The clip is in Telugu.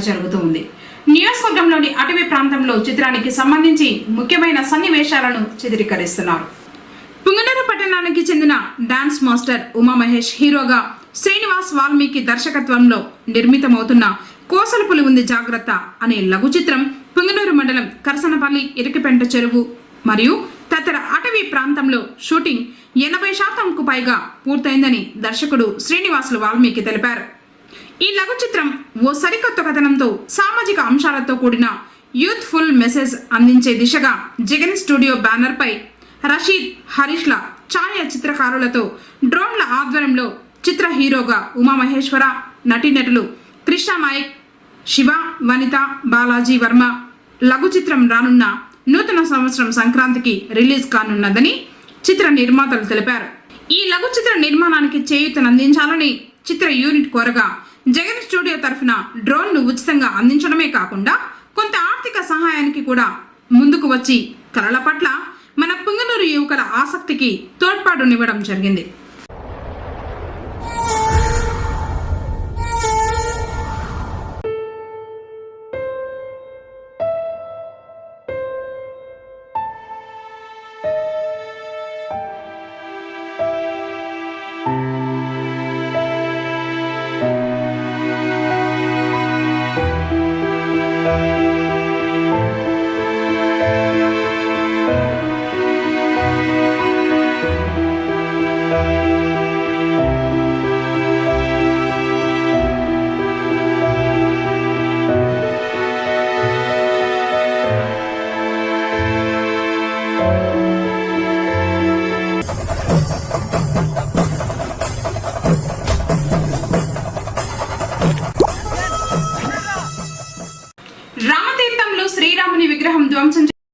జరుగుతూ ఉంది. నియోజకవర్గంలోని అటవీ ప్రాంతంలో చిత్రానికి సంబంధించి ముఖ్యమైన సన్నివేశాలను చిత్రీకరిస్తున్నారు. పుంగనూరు పట్టణానికి చెందిన డాన్స్ మాస్టర్ ఉమామహేష్ హీరోగా శ్రీనివాస్ వాల్మీకి దర్శకత్వంలో నిర్మితమవుతున్న కోసలపులి ఉంది జాగ్రత్త అనే లఘు చిత్రం పుంగనూరు మండలం కరసనపల్లి ఇరికిపెంట చెరువు మరియు తదితర అటవీ ప్రాంతంలో షూటింగ్ 80% పైగా పూర్తయిందని దర్శకుడు శ్రీనివాసులు వాల్మీకి తెలిపారు. ఈ లఘు చిత్రం ఓ సరికొత్త కథనంతో సామాజిక అంశాలతో కూడిన యూత్ఫుల్ మెసేజ్ అందించే దిశగా జగన్ స్టూడియో బ్యానర్ పై రషీద్, హరీష్ల ఛాయా చిత్రకారులతో డ్రోన్ల ఆధ్వర్యంలో చిత్ర హీరోగా ఉమామహేశ్వర, నటీనటులు కృష్ణ నాయక్, శివ, వనిత, బాలాజీ వర్మ. లఘు చిత్రం రానున్న నూతన సంవత్సరం సంక్రాంతికి రిలీజ్ కానున్నదని చిత్ర నిర్మాతలు తెలిపారు. ఈ లఘు చిత్ర నిర్మాణానికి చేయూతనందించాలని చిత్ర యూనిట్ కోరగా జగన్ స్టూడియో తరఫున డ్రోన్ను ఉచితంగా అందించడమే కాకుండా కొంత ఆర్థిక సహాయానికి కూడా ముందుకు వచ్చి కళల పట్ల మన పుంగనూరు యువకుల ఆసక్తికి తోడ్పాటునివ్వడం జరిగింది. రామతీర్థంలో శ్రీరాముని విగ్రహం ధ్వంసం